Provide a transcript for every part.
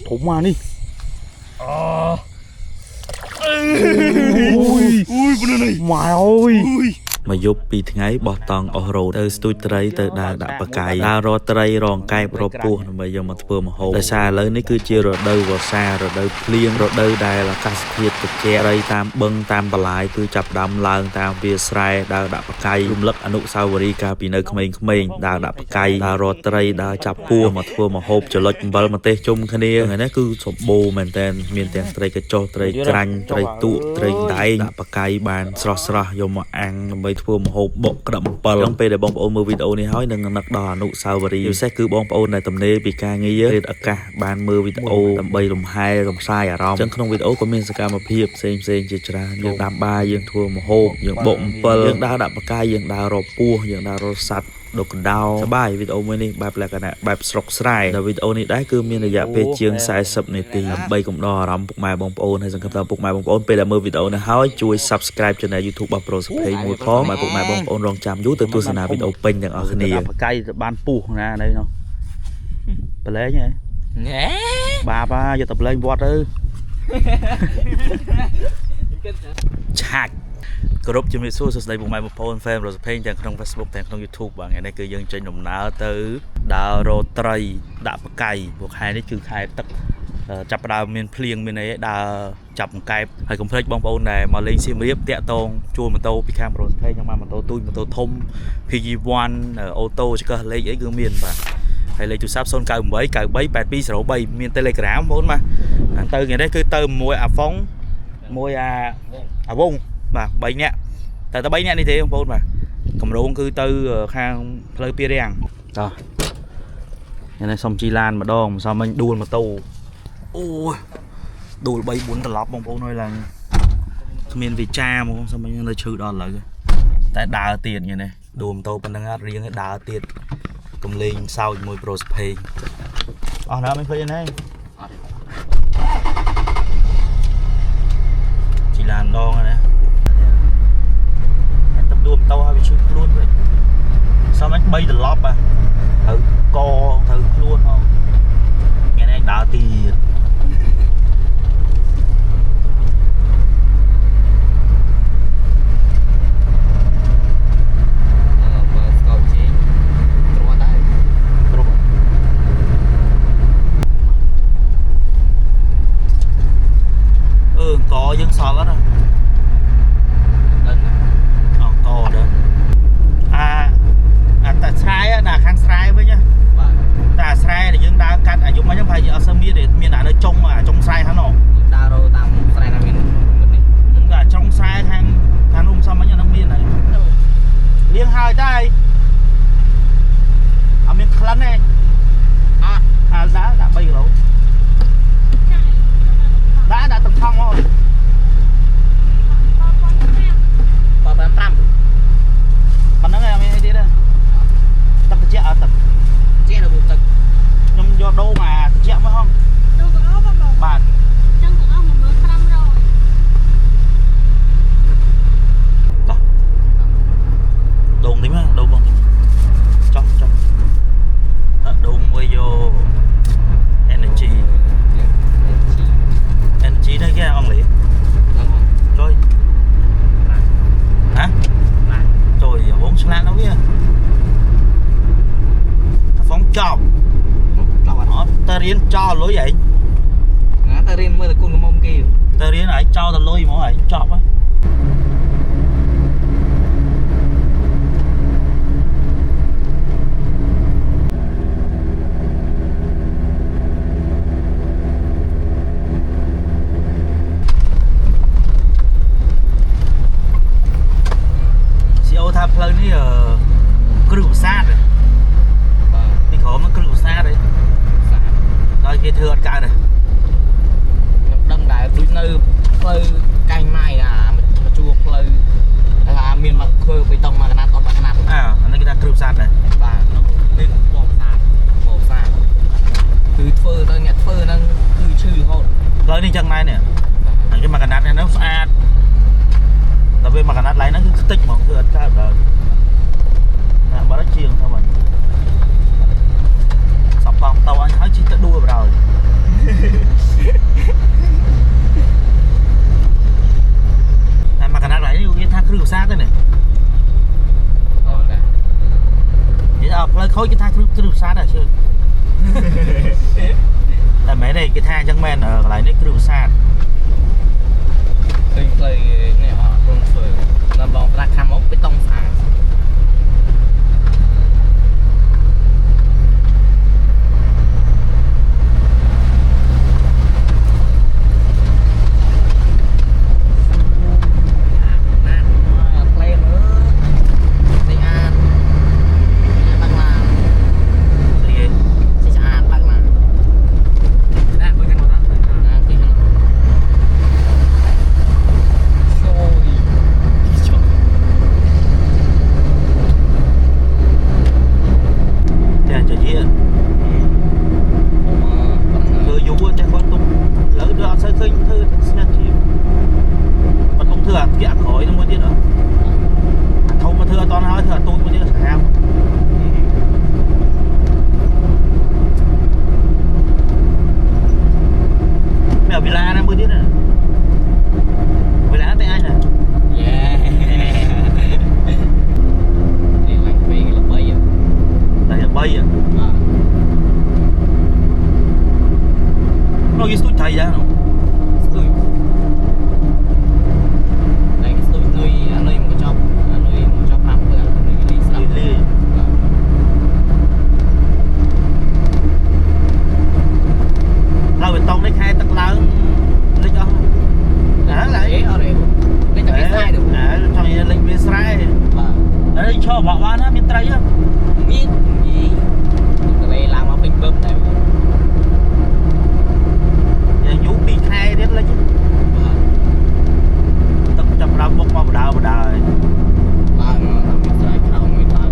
thủng mà đi mày ơi mà giúp bị ngay bỏ tòng ở rồi từ tôi tới từ đà đã bạc cày đà rồi tới ròn cày rồi pua mà giờ mà vừa mà hồ xa lớn ní cứ chia rồi đâu vào xa rồi đâu liên rồi đâu đây là cắt thiệt từ che đây tam bưng tam bà lại cứ chập đâm lợn tam bia sài đà đã bạc cày lum lắc anu sao vào đi cà pì nơi không đà đã bạc cày đà rồi tới đà chập pua mà vừa mà hộp trở lại bờ mà tê chung cái này người này cứ sụp bù mình tên miền tên tới cái cho tới canh tới tụ tới đáy đã bạc cày bàn sra vô mà ăn mấy thua một hộp bột đậm bờ trong pe để bong ôn mua video này hỏi đừng nặc đò nụ sao và đi sẽ cứ bong ôn này tầm nê bị ca nghi á ở cả bàn mưa video tầm bay tầm hai tầm sai à rong chẳng không video của mình sẽ ca một hiệp xem chỉ ra những đam ba dương thua một hộp những bụng bờ những đá đậm cay những đá rò pua những đá rò sạch đồ cần đau bài video mới đi bài là cái này bài sọc sài là video này đấy cứ miền là dạ pe chương sai sập này thì bay cũng đò rắm bụng mai bong ôn hay rằng cầm bụng mai bong ôn pe là mưa video này hỏi chui subscribe cho này YouTube bắp pro page mua phó mai bụng mai bong ôn rong chạm vú từ tu sana video pinอย่างở cái này cây ban pu ra đây nóไปเลยnhỉ ba giờ tập lên vót ư chạc group cho mình số đây bụng mai một phone fan rồi page trên trong Facebook trên trong YouTube và ngày nay cứ dân trên đồng náo từ đào rô tray đạp cày buộc hai đấy cứ hai tật chập đào miền phèn miền ấy đào chập cày hay cũng bong bóng này mà lên xem riết tẹt tôn chua mà tô picam rồi page nhưng mà tô tôi mà tô thông PG1 ô tô chứ cơ lấy ấy gương miền và hay lấy chú sắp son cài bấy 8 pi sầu bay miền Telegram bốn mà từ ngày đấy cứ từ mùi phóng mùi vung mà bay nhẹ tại tao bay nhẹ như thế không phone mà cầm đồ cứ từ khang plei pia đèn rồi ngày nay xong chi lan mà đo sao mình đuôn mà tàu ôi đuôn bay 4 tờ lóp bông phone nói là miền Việt cha mà sao mình nơi trừ đòn lại tại đá tiền như này đuôn tàu bên đang riêng cái đá tiền cầm lên sau môi pro pay đó mình phải này chỉ lan đo rồi nè đùm tao hay bị chụp luôn vậy sao mấy bay từ lóp à thử co thử luôn không ngày nay đã tiền có dân sò lắm rồi ta sai là khang sai với nhá ta sai là những đá cắt dùng mấy phải ở sân bia để miền đã nơi trông mà trông sai hắn nọ đá rồi tam sai là miền những là trông sai hàng sao mấy nhà nông biên này liêng hai tay ở miền khăn này đã bay rồi đã từng phong rồi còn nó nghe mấy đây tập che ở tập che là buộc tập nhưng do đô mà che phải không đâu có áo không bạn chân của ông mà mới năm rồi đồn tí mà đâu con trong đồn quay vô energy đây kia ông lì rồi hả rồi 4 slide đâu kia phóng chọc ta riêng cho lối vậy ta riêng mới là con mông kia ta riêng lại cho ta lôi mỗi ngày chọc á tham plei ní cứ đủ xa rồi thì khó mà cứ đủ xa đấy rồi kia thừa cả rồi đâm đại đuôi nơi plei canh mai mà chua plei là miền mặt khơi bị tông mà cái nát anh ấy người ta cứ đủ xa này và nó lên bò xa từ phơi tới nhặt phơi nó cứ chư hồn plei đi chân này nè cái mà cái nát này nó xa tại vì mà cái nát lấy nó cứ tích mà cứ ấn cao đời nè bà nó chiêng thôi mình sọc vòng tàu anh thấy chỉ tự đua vào rồi sát à chứ là mấy này cái thang chẳng men ở lại nick rượu sátเคยเนี่ยอ๋อตรงสวยลำลองราคามกไปต้องสาชอบบอกว่านะมีไตรอ่ะมีก็เลยลามาเป็นเบิ้มได้ยังยุปีไทยเด็ดเลยchứต้องจับเราบกมาบ่ได้มีไตรเขาไม่ตาย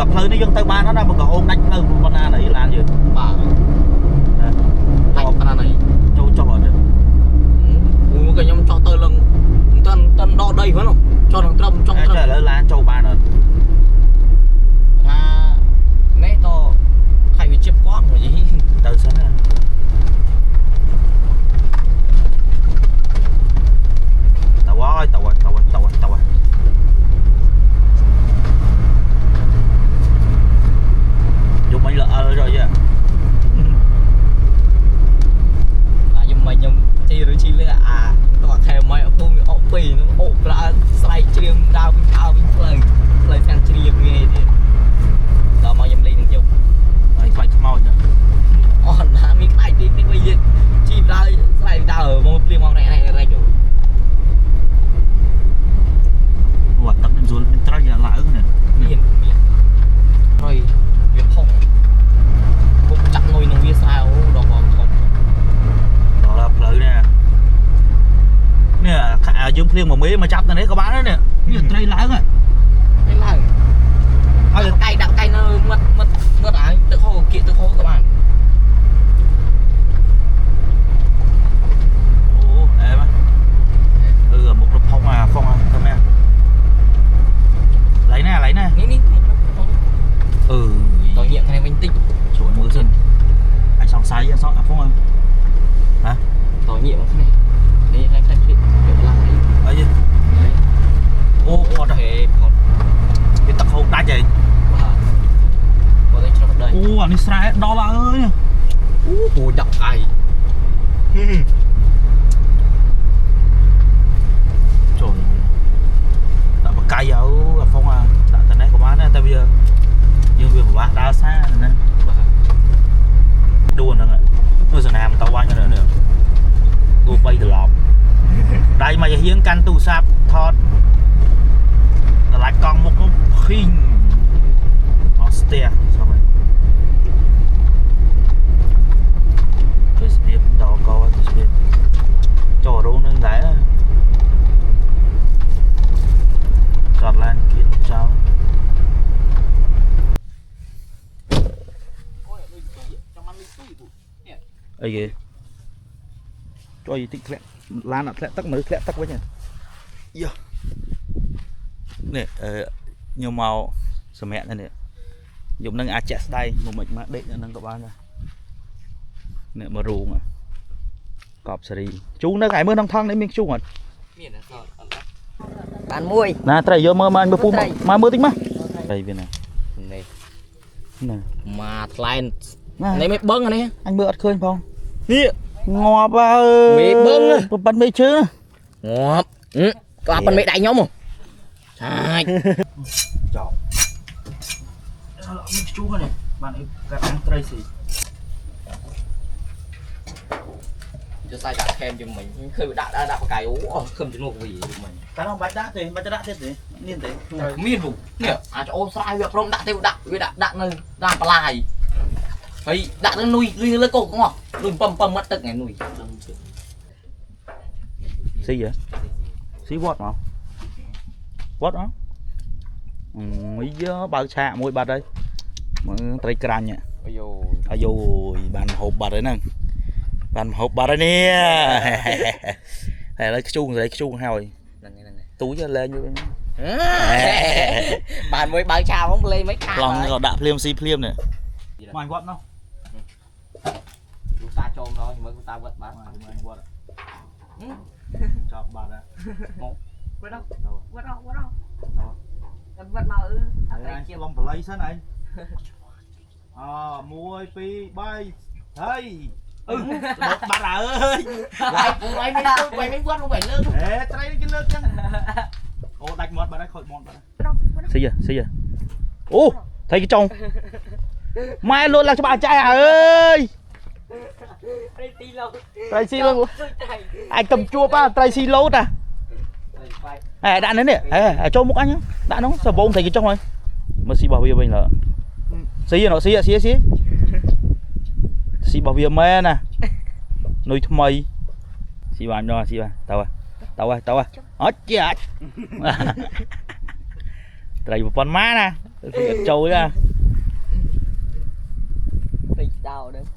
เพลินนี่ยังเติมบ้านnó mà ôn đánh phơi con na này là gì bà đánh con này cho bỏ chứ cái nhóm cho tôi lần tân đo đây phải không cho thằng trâm trong trời ơi là châu ba rồi nãy to thay vì chip quá rồi gì từ sáng nè tàu ơi dùng mấy lợ rồi chứ dùng mấy nhung thì rồi chi là to theo mấy ở phun ốc bì nó ốc ra sai chiêm đau bên lời sang chiêm nghe thì đó mà nhầm lên nhiều phải màu nữa on hả miếng phải tiếng cái bây giờ chim ra sai đau ở một phim màu này ra chỗ hoặc tập đến rồi mình trai giờ lại nữa nè rồi việc không cũng chặt nuôi nông viên sao đó còn không đó là lợi nè nè dương phim mà mấy mà chặt này có bán đấy nè như trai lại rồi cây đặt cây nó mất ái tự khô kiện tự khô các bạn em một lục phong không nè lấy nè ní tội nhiệm cái này mình tinh chuỗi mưa rừng anh xong sai ra xong phong không hả tội nhiệm cái này đây cái chuyện kiểu là này ấy gì còn cái tật hồn đá vậy anh Israel đo là ơi ủa đập ai trời tạo một cây ở phong tạo từ này của bán này ta bây giờ nhưng việc của bạn đa xa này đua nữa nó giờ làm tao qua cho nữa đua bay từ lọp đây mà hiến canh tu sáp thọt là lại còn một con khinh Austere sao vậy tôi sẽ tiếp đó có tôi sẽ cho đâu nâng đáy giọt lan kiến cháu ấy kìa cho gì thích lẹ lan là lẹ tắc mới lẹ tắc với nhỉ nè nhiều màu sờ mẹ này nè dùng nâng á chẹt đây một mình mà định nâng các bạn nè mà ruộng à cọp sari chú nó ngày mưa nông thang đấy miếng chú à bạn muôi nè trai vô mơ mà anh bơ phu mà mưa tính mà đây bên này nè mà lại này mấy bưng này anh mưa ớt khơi không đi ngọt ba mì bưng bắn mì chứ ngọt có bánh mì đại nhóm không sai chọn mình chú này bạn ấy các ăn tray gì cho sai cả thêm cho mình khi đã cài ú không chịu nổi gì mình cái nó bánh đá thì bánh đá thế gì niên thế miên vùng nè à cho ôm sai việc không đã theo đã nơi đang lại phải đã nó nuôi lấy cổ đúng không nuôi pầm mất tất ngày nuôi xí vậy xí vót mà vót đó mấy giờ bao xa môi bạt đây tay cran nhỉ ayo bàn hộp bạt đấy nè bàn hộp bạt đấy nè này lấy cái chuông rồi cái chuông heo túi cho lên như bạn mới bao chào không lên mấy ca lòng còn đạp liêm xi liêm này ngoài vót không chúng ta trôm thôi mới chúng ta vật bán chọc bạt đấy vật đâu vật màu anh kia lòng phải lấy sao này mùi pi bay hey bà ơi quay mấy quất không phải lương ê trai cái lương chăng ô đánh một bà đây khỏi mòn bà đây xí giờ ô thấy cái chồng mai luôn là cho bà trai ơi trai xi lô anh cầm chua ba trai xi lô à đạn đến nè cho một anh nhá đạn nó sao bông thấy cái trong rồi mà xi bảo bây giờ xí nó xí bảo vệ mẹ nè nuôi thằng mày xí bạn đó xí bạn tao ớt chết đây một con má nè trâu ra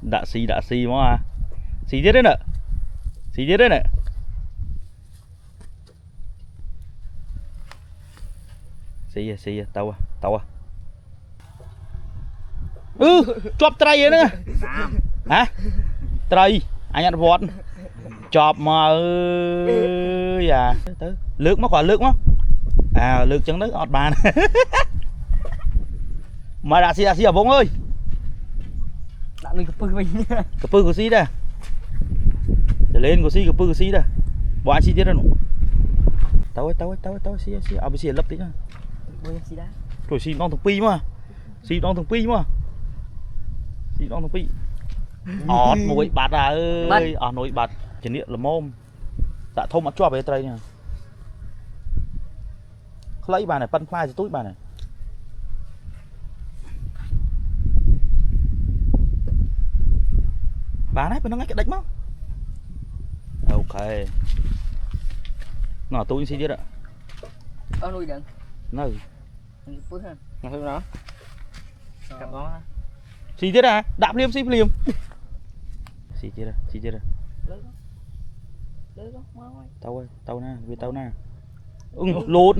đã xí mà xí chết đấy nè xí tao chọp trai vậy nữa hả trai anh ăn vọt chọp mà ơi à lướt mất quả lướt mất lướt chân nước ọt bàn mà đã xí ở bông ơi cặp pư của xí đây để lên của xí cặp pư của xí đây bỏ anh xí tiếp rồi tao xí bị xí lấp tí nữa rồi xí non thằng pi mà xí non thằng pi ọt mũi bạt ơi nồi bạt chỉ niệm là mồm đã thông mắt cho về đây nha lấy bà này phân phai cho túi bà này bà này nó ngay cái đánh mất ok nó túi xin chứ ạ nuôi đừng nơi phước hơn không đó cặp đó xì chết à đạp liêm xì xì chết à tao nè vì tao nè lột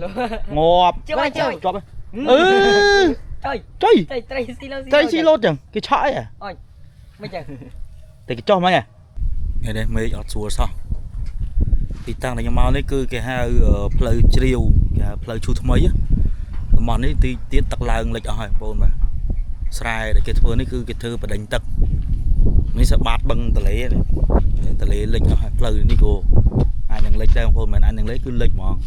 ngọt chơi chọp chơi xì lột chẳng cái chọi à mấy trời thì cái cho mấy à ngày đây mấy ọt xua sao thì tăng là nhà mau đấy cứ cái hai plei chiều cái plei chu thâm ấy mòn ấy thì tiến tắc làng lệch hỏi bồn mà sai để cái thưa này cứ cái thưa và đánh tắc mấy sẽ bát bằng tờ lệ lệch hỏi plei này cô ai đang lệch đây không mà anh đang lấy cứ lệch mòn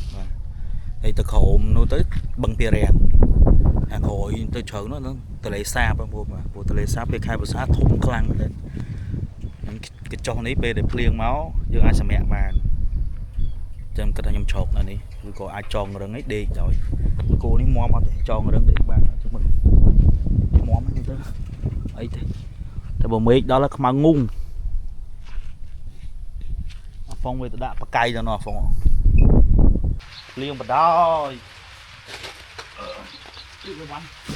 thì tờ khổ nó tới bằng tia rèn hồi tôi chờ nó tờ lệ xa bằng bồn mà tờ lệ xa về khai bờ xa thủng clang lên cái cho này về để liền máu nhưng ai sẽ mẹ mà trong cái nhầm chột này đi có ai tròn rồi ấy đi rồi cô này mua mà để tròn rồi để bạn chúng mình mua mấy cái ấy thì bộ mấy đó là mà ngung phong về đã bắt cây cho nó phong liền vào đó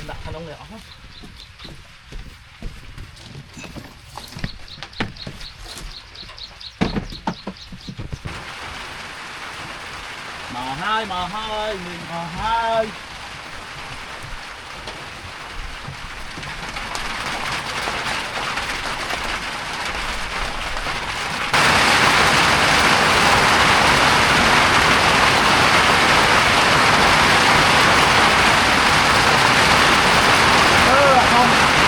đặt thằng ông này mò hai mình mò hai không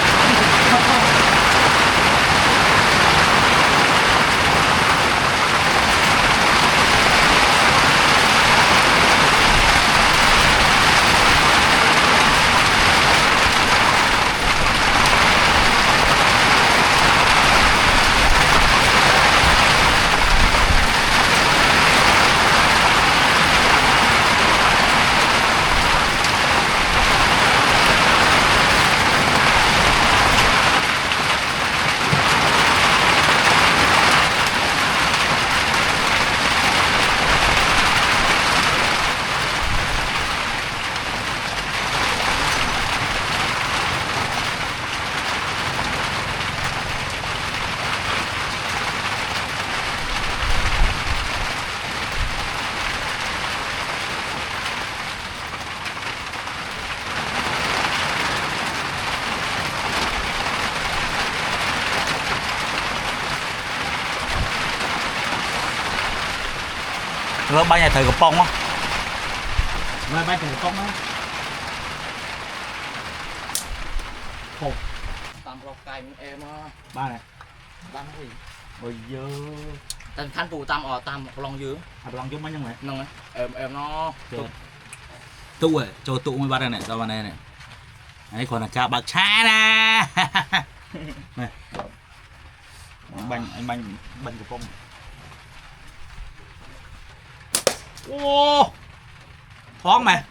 Rồi bay này thời gặp bông á. Rồi bay thời gặp bông á. Tam rọc cày em Ba này. tam gì Ôi giời. tam khăn tù tam ở tam lòng dưới Lòng giống mấy nhân này. nâng em nó Tụ ấy, cho tụ mới bắt đây này, cho vào đây này. Đấy còn là cả bạc cha nè. Này. Anh banh của con. Ô. Thoáng mày.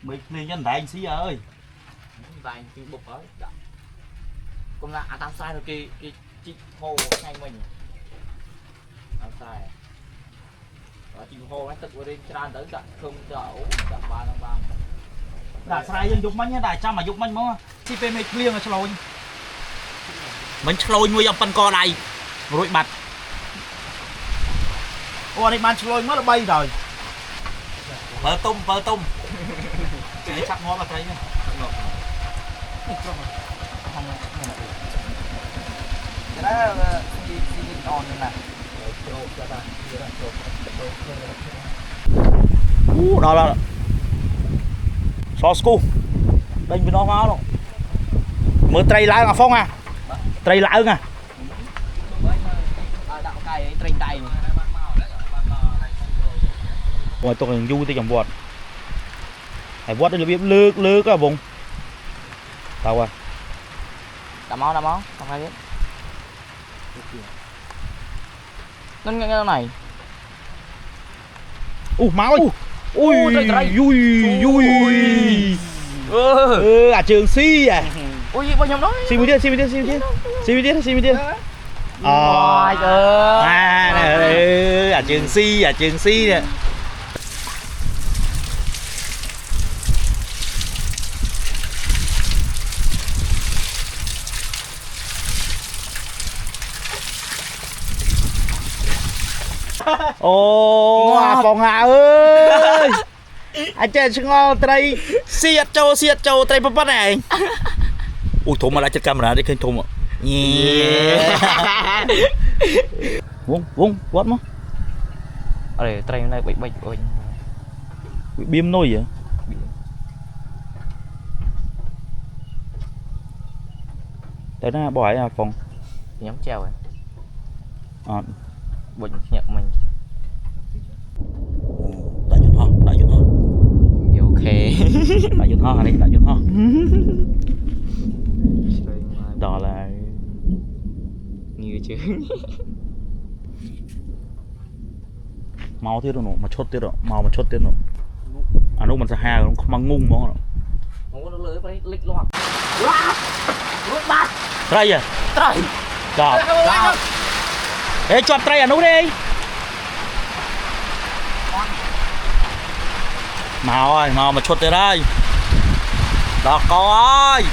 Mày lên nhân đại anh xí ơi. vài tiếng bục ấy cũng là tam sai rồi cái chị hồ ngay mình tam sai chị hồ nó tự qua đi tràn tới tận không đậu tận ba năm ba Đã sai dân dục mấy nhá, đại cha mà dục mấy mó. Chị về mày liêng là lôi. Mình lôi nuôi ông phân co này. Rồi bật. Ô này bạn lôi mất là bay rồi. Vỡ tung. Cái chắc ngon mà thấy nha. cái đó là gì còn nè Đó là Sosku. Đánh với nó vào rồi. Mới trầy lại mà Phong à. Trầy lại à. đạo cày trành tay Ôi tôi còn du tới dòng bọt. Phải bọt đây là biết lướt á vùng. Tao à. đá máu không ai biết nên cái này Máu ơi. Ui à trường si à. ui bao nhiêu đó Xin mi đi. Ôi trời À trường si nè. Ồ, Phong Hạ ơi. Anh chơi chứ ngon trai siết châu trai bắt này. Ui thùng mà lại chết camera đi kênh thùng ạ. Vung, quát mà. ở đây này bị Biêm nôi vậy? Tới nó bỏ ấy à Phong. nhóm treo rồi À. bệnh nhạc mình Đại dùn ho. ok Đại dùn ho đi, đại dùn ho. Đó là như chứ mau thế rồi nè, mà chốt thế rồi, mau mà chốt thế rồi. À nó mình sẽ hà nó không mang ngung mà. không có lưới phải lịch loạn lúc bát Trai à? trời Chọp. Ê chọp trai à nấu đi. Mau mà chốt thế đây. Đó coi.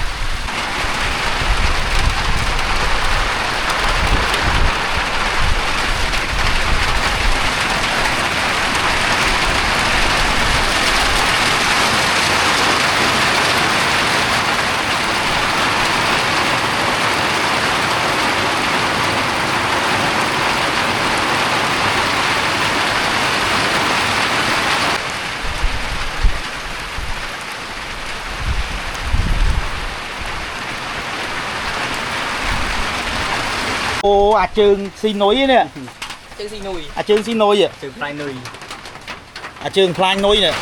Ô à trường xin nối nè. chân xin nuôi À trường xin nối vậy. trường phải nuôi À trường Klein nối nè.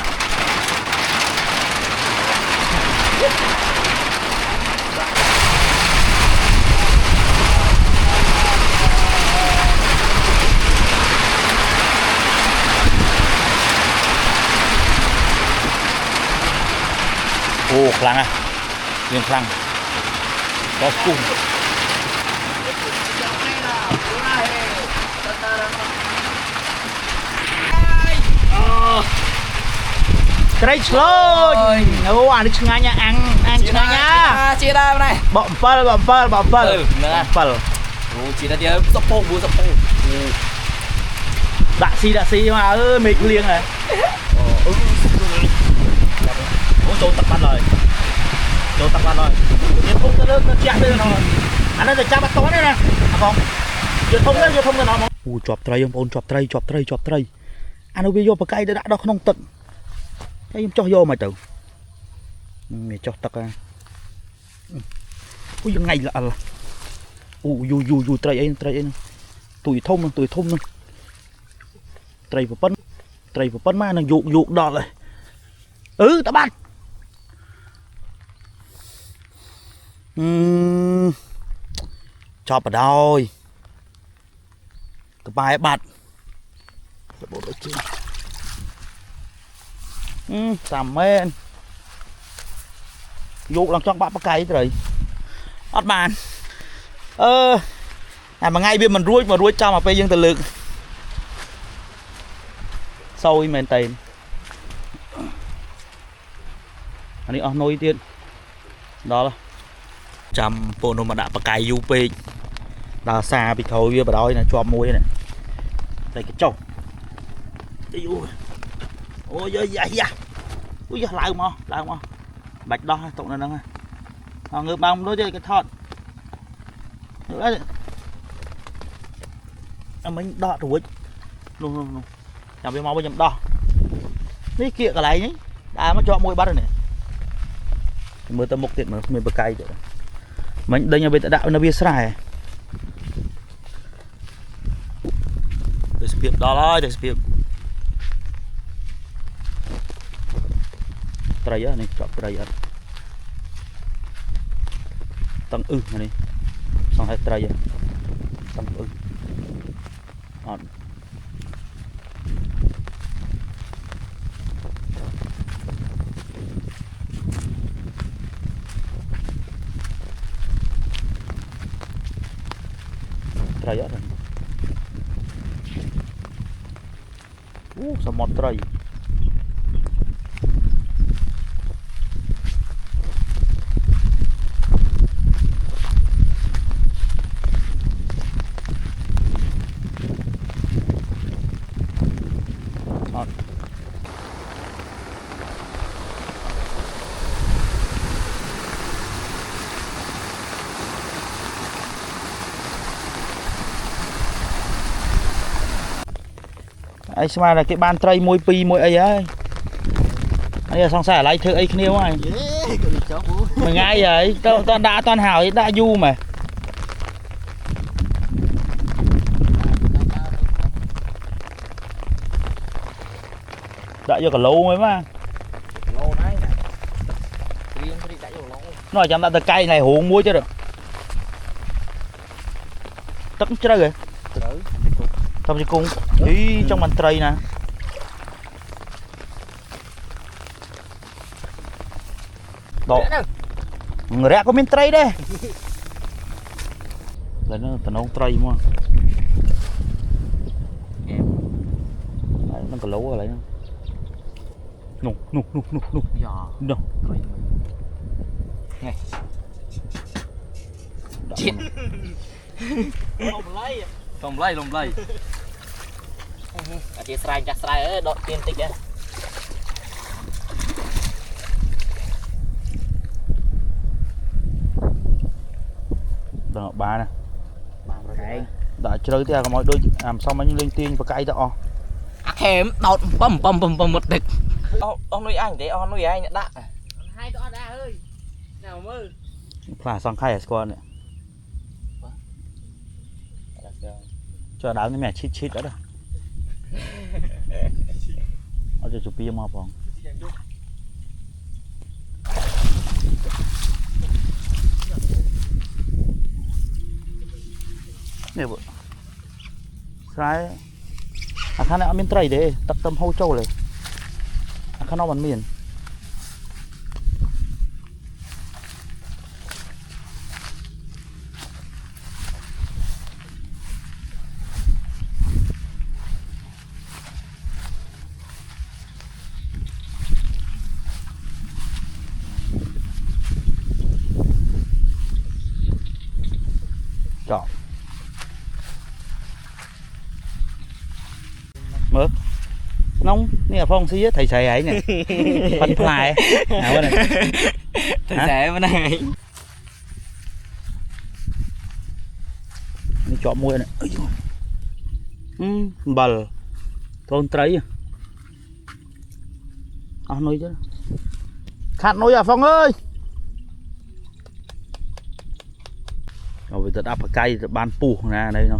Ô khlang à. Riêng khlang. Có cùng. Cái đấy ô ăn đi chừng nha ăn chừng nha chia ra này bọm phơ chỉ là dia sập phong đã xì mà ơi mình liêng này ô trâu tập ban rồi nhiệt thông cái nó chạy đây rồi anh nó để cha bắt tối đây nè không nhiệt thông cho nó chọp tray không, chọp tray. Anh ơi vô bờ cây đã đó không tận. Cái cho vô mà tự. Mày cho tật à. Ui ngay là. Tray ấy. Tụi thông nè. Tray vào phân mà nó dụ đỏ lại. Ta bắt. Chọp ở đâu? Cái bài bạt. Bộ đội chứ. Tạm men. Dụ làm cho bạn bắt cây rồi. Ất bàn. Mà ngay bên mình ruồi cho mà bây giờ tự lực. Sâu mình tên. Anh ấy nôi tiên. Đó là chăm bộ nó mà đã bắt cây UP. Đã xa bị thôi bà đói nè, cho muối nè. Đây cái trâu. Ôi da. Ui da, lại mà. Bạch đó, tụng này nè. Ngược bông đối với cái thọt. Nữa. Mình đo rồi. Luôn. Chào với máu bây giờ đo.នេះkia cái này nhỉ. Đã mà cho muối bắt rồi nè. Mưa ta mục tiện mà mình bật cây rồi. Mình đây nhà bên đạo nó bia sài. Để spiệp đó rồi, để spiệp. Tray á này, chọn tray á. Tăng này. Xong hai tray á. Tăng On. Tray á này. Sao một tray. Ấy mà là cái ban tray môi pi môi ấy ấy. Ấy là xong xài lại thử ấy kêu ai. Mà ngay vậy, toàn hào đã du mà. Đã vô cả lâu mới mà. Lâu đấy. Riêng thì đã vô lâu. Nói chẳng ta cây này huống muối chứ được. Tất chứ đâu rồi. Trong cái cung ý trong bàn tray nè. Đó. Người rẽ có miếng tray đây. Lấy nó tận ông tray mà. Đấy, nó có lấu ở lấy nó. Nục. Đâu. Này. Chết. Lồng lây. Chị sài chặt sài ở đọt tiên tích á. Đó ba nè. Đã chơi thì mọi đôi làm xong anh lên tiên và cây đó. Kém đọt bầm một địch. Ông nuôi anh để ông nuôi anh đã. Hai tao đã ơi. Nào mơ. Là xong khai ở squad này. Cho đáo cái mẹ chít đó. Ở cho chụp bia mà phòng. Nè bộ. Sai. Khán này miền Tây đấy, tập tâm hô châu này. Khán nó bắn miền. Chọn. Mơ. Nông, nè phong xí thầy xài ấy nè. Phân phai. À bên này. Thầy xài bên này. Nó chọn môi này. bal thôn trái nuôi chứ khát nuôi à Phong ơi rồi bây giờ đạp cây ban pù nè đây nó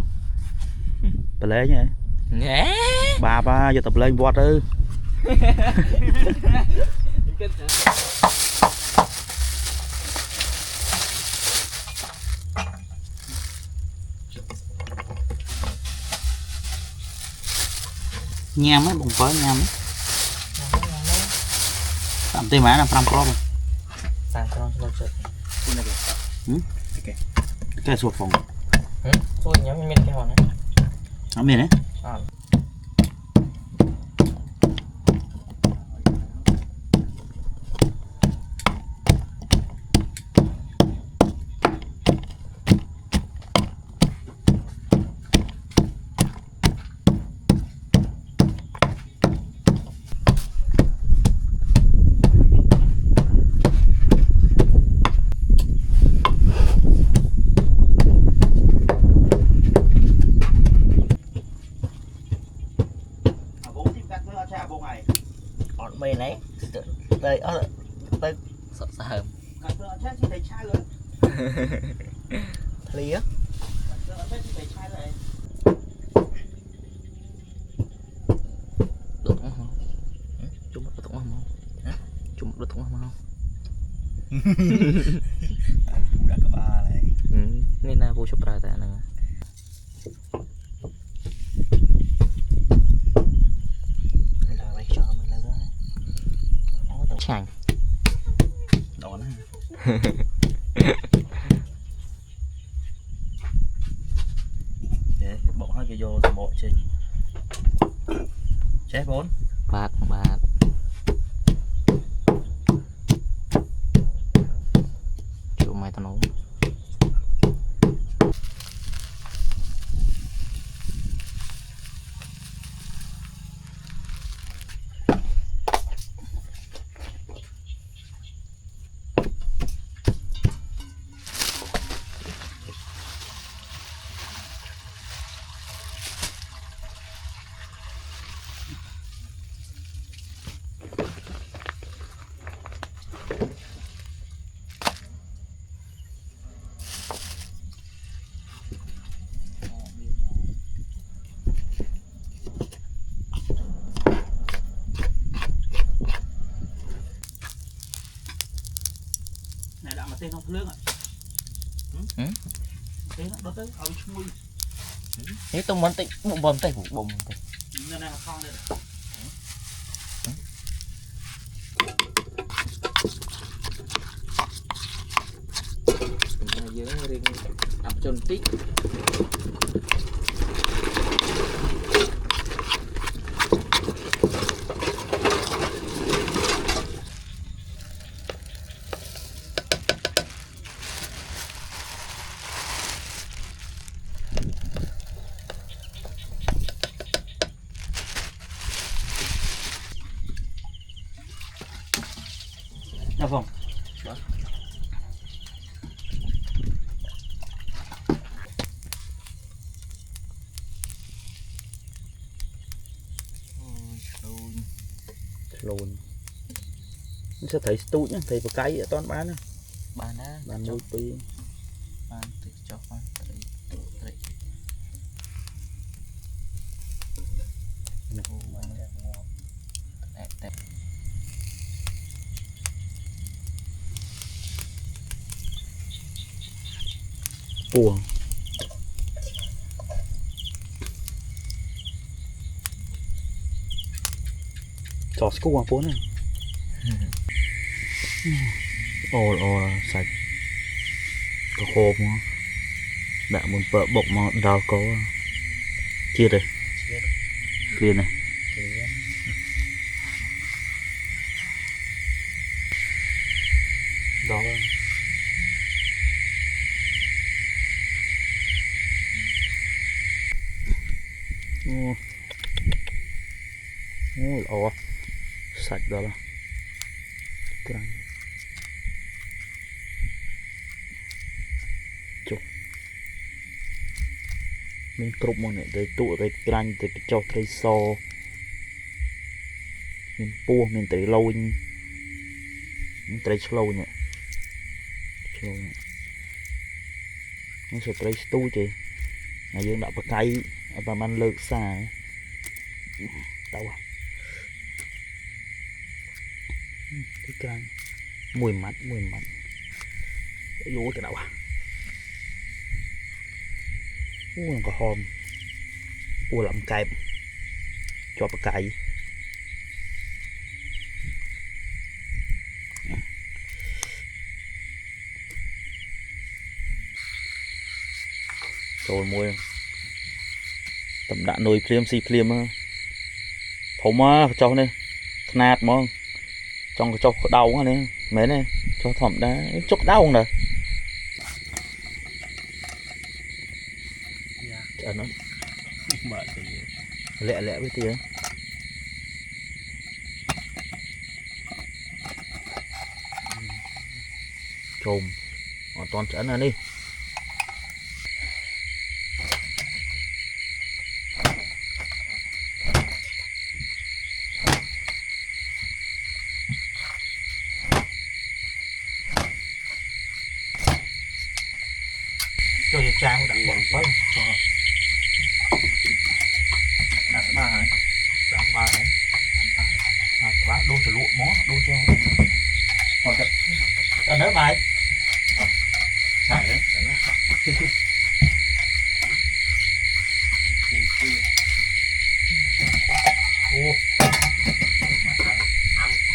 bà lấy nhỉ nhé ba giờ tập lên vọt ư nhám ấy bụng phớ nhám ấy tạm tê má là 5 crop rồi sang con sụt cái sụt phòng tôi nhắm miên cái hòn đấy nó miền đấy mày này đây đây sợ sợ lía đốt không chúng đốt không chúng đốt không đã có ba này nên là vô chụp ra tại này chảnh đón bộ hai cái vô bộ trình chết 4 bạc chịu mày tao nấu này đã mà tên không lương ạ tên nó đốt tới ao chui thế tôi muốn tịnh bụng tay bụng tay nên là không đây dưới ring ập chôn tí Dạ vâng. Lồn sẽ thấy tụi nhá, thấy một cái toàn bán á bán đó bán nuôi pi bán tự cho con đấy buồn cho school qua phố này ồ sạch có khô mà đã muốn vợ bụng mà đào có chia đây kia này đó ồ sạch đó là cái chụp mình cục một này tới tụ tới canh tới cái cho thấy so mình pua mình tới lâu mình tới lâu nhỉ nó sẽ tới tu chứ là dương đã bật cây và man lược xa đâu à cái canh mùi mặn vô cái đâu à có hôm làm kẹp cho bật cây rồi môi tầm đã nồi phim xì phim á thấu mà cho này nạt mà trong cho đau này mấy này cho thỏm đá chốc đau không nè chờ nó lẹ với tía trồm toàn chấn là đi cho về trang đặt bóng quá đặt ba hả đặt ba đấy ba đô từ lụa mó đô cho còn cái đỡ bài xài đấy ô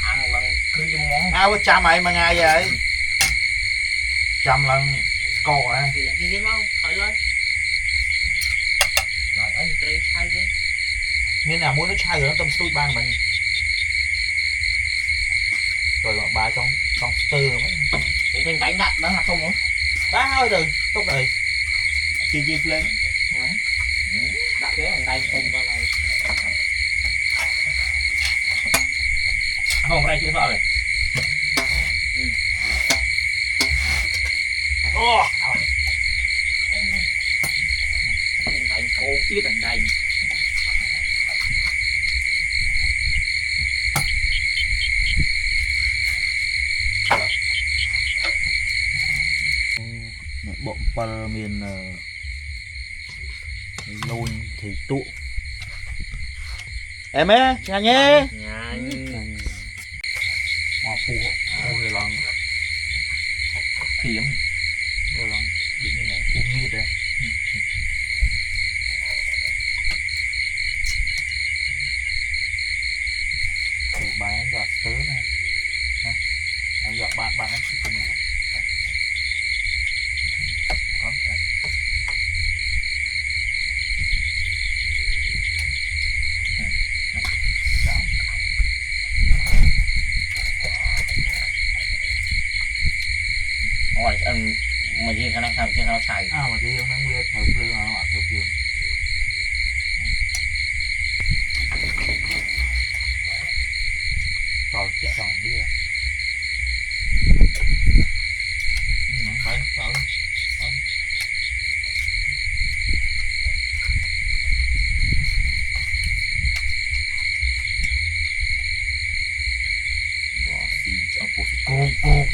ăn lần cứ cho món ai trăm mày mà ngày vậy trăm lần cò à đi mau khỏi lên rồi ấy trái sai chứ nên là muốn nó sai rồi nó tâm stui ban mình rồi bà trong tư rồi thì thành đánh đặt đó là không muốn đá thôi rồi tốt rồi chi lên đặt cái thằng tay không vào này không đây chưa sợ rồi ô thành cô kia thành đây bộ par miền lôn thì tụ em ấy nhanh nhé hoa phù rồi lần kiếm rồi lần bị như này phù miệt đấy bài anh giọt tớ này anh giọt bạn anh chỉ cùng mình anh mà riêng cái này sao riêng nó xài mà riêng nó nguyên thử phương là họ thử phương rồi chạy còn đi phải rồi cô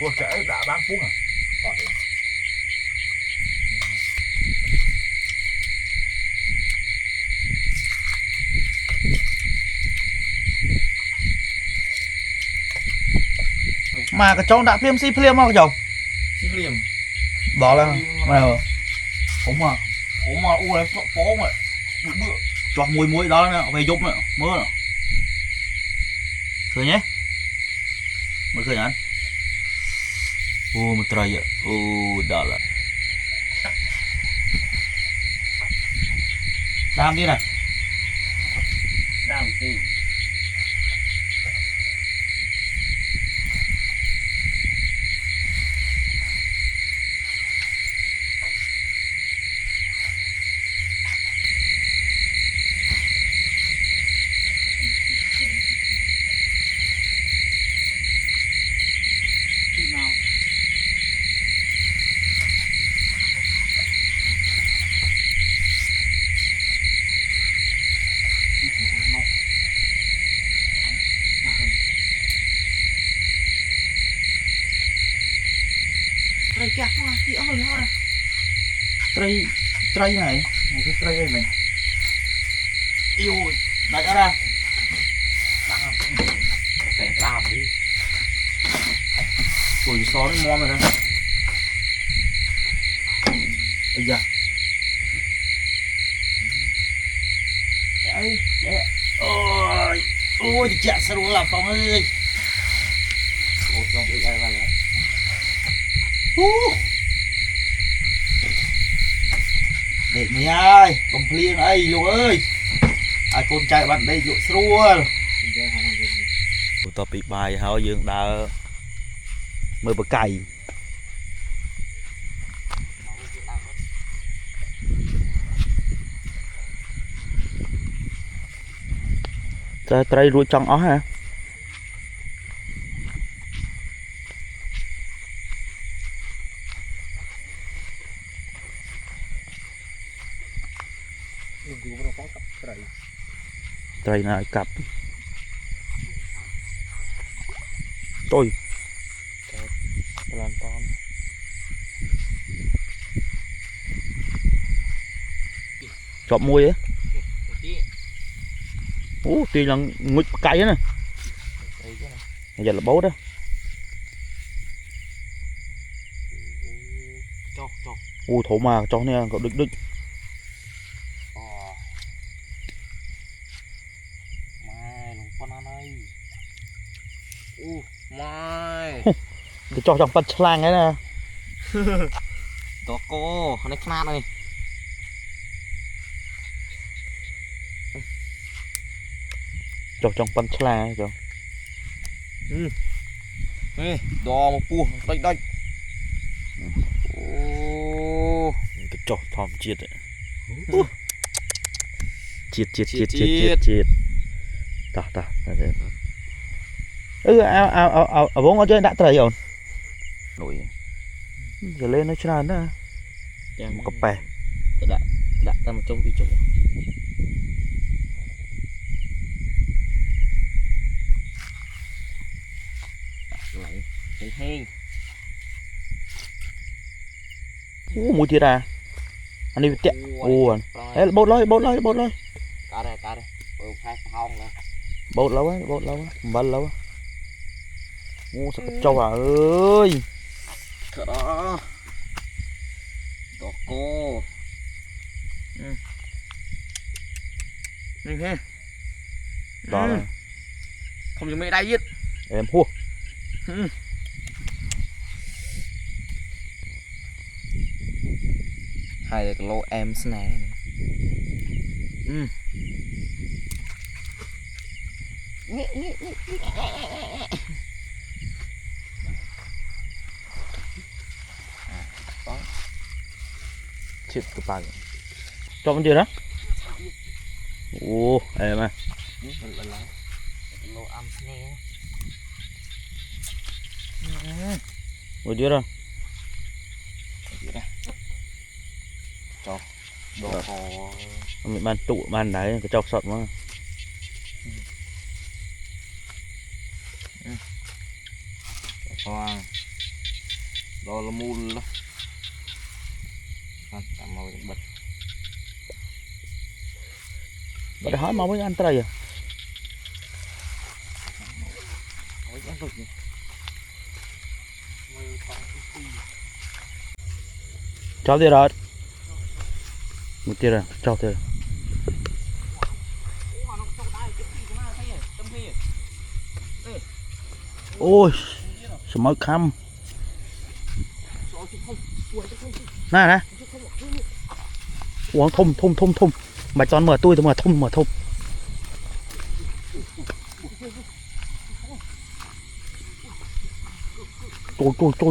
tôi sẽ đã bán cuốn à mà cái cháu đã phim xí phim không chồng xí phim đó là mà ốm mà u này phố mà bữa cho muối đó nè về giúp nữa mưa nè thưa nhé mới khởi anh một trai ạ đó là làm đi này làm gì Rồi kẹt không à, thì ông rồi thôi. Tray này cái tray này yêu đại ra Phải làm đi. ui xó nó ngon rồi đó bây giờ đấy ôi ôi thì chả sao luôn làm Phong ơi Ủa trong cái ai vào đó. để mày ơi công plia ấy luôn ơi ai con trai bạn đây dụ xua tao bị bài hao dương đã mới bờ cày trai ruồi trong ó hả trai này cặp tôi Làm con. chọn môi á Tí. tuy là nguy cay á nè Đây cái này. giờ là bố đó Cho. thổ mà cho nè cậu đứt Mai lùng con ăn đây. Mai. cái cho trong phân slang ấy nè Đó cô, nó khát này. cho trong phân slang ấy cho Ê, đo một cua, đây. Ô. cái cho thòm chiết ấy chiết ta vốn ở trên đã trời rồi nổi giờ lên nó chán đó một cặp bè Đã ta một trong vi trùng. Lại cái hang. mùi thiệt à anh đi tiện ấy bột lôi Cá đây. Phải hong nè. bột lâu á bẩn lâu á sao cho vào ơi Thật đó. Đó cô. Nhìn ha. đó là Không dùng mấy đây giết. em hua Hai là cái lô em xí này. chết cái bàn cho con gì đó em à Lô em xí này. một đứa rồi Cho. Đồ có. mình bàn tụ bàn đấy cái chọc sọt mà Khoan. Đó là mùn đó. Tạm màu bật. để hỏi mau mới ăn trai à cho đi rồi một tia rồi cho thôi ôi sao mới khăm nè uống thum mày cho mở tôi mở thum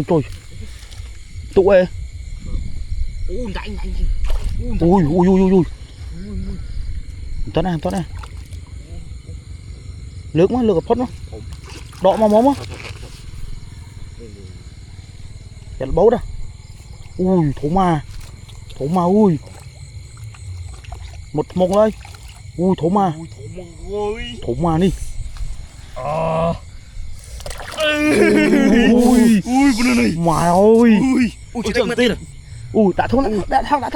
tôi tụ ê ui toán này lướt mà lướt phốt nó đọ mà móm á chặt bấu đó ui thổ ma ui một mông lên ui thổ ma đi ui bên này mày ơi ui chết mất tiền đã thắng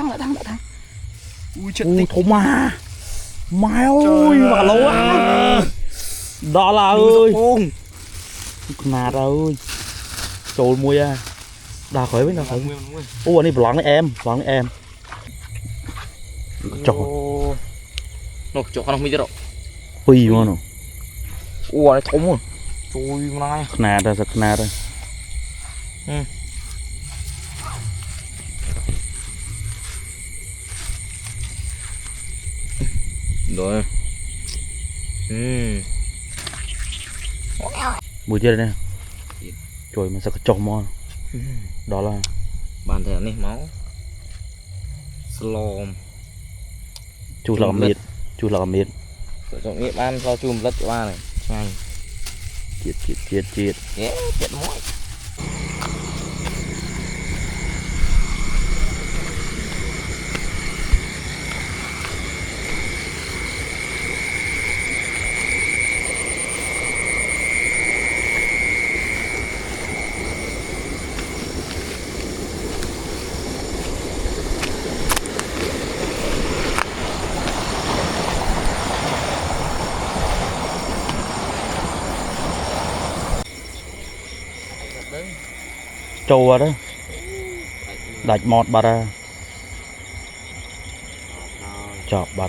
ui chết ui thô mai ơi mà lâu á đó là ơi nạt ơi trồi mui à đào khỏi với khỏi anh đi loạn với em chọc nó chỗ không biết đâu phi mà nó ui nó thủng rồi chui mai nạt ra rồi mùi chưa đây nè trời mà sao có chọc mò đó là bàn thờ này máu slom chú lò miệt chọn nghiệp ăn cho chùm lật cho ba này ngay chiết chết mỏi trâu vào đó đạch mọt bà ra chọc bà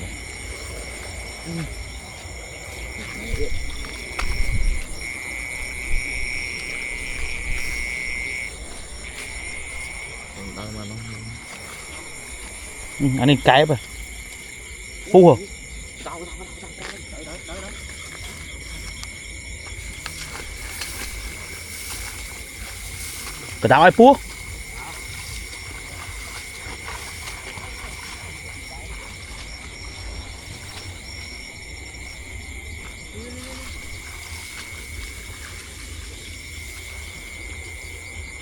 anh ấy cái bà phu hả cái tao ai phu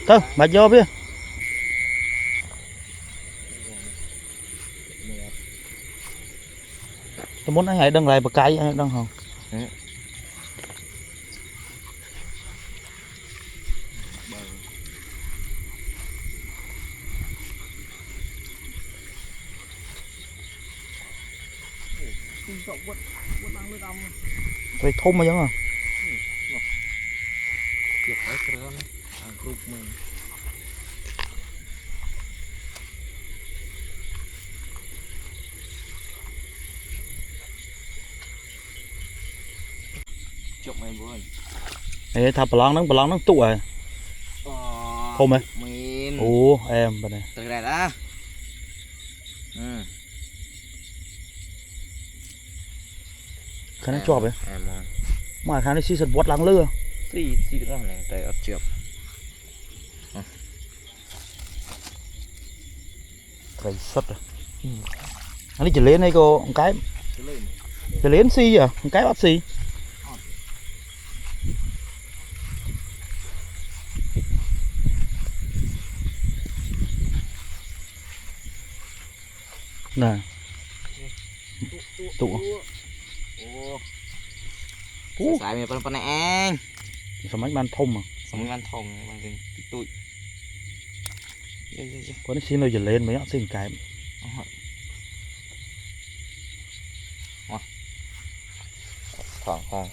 thôi bà vô biết tôi muốn anh hãy đăng lại một cái đăng không vậy thôm mà giống à chụp mày bữa ê thà bà lon nó tụ à thôm mày ủa em bên này từ đây đã cái nó chọp vậy em mà khá nó xí sật vót lăng lưa xí được rồi này tay ớt chụp cái sật à anh đi chỉ lên đây cô một cái chỉ lên xi à một cái bắt xi nè tụ xài mình phần này anh sao mấy ban thông mà sống ăn thòng bằng cái tụi có nó xin rồi chỉ lên mấy nó xin cái thòng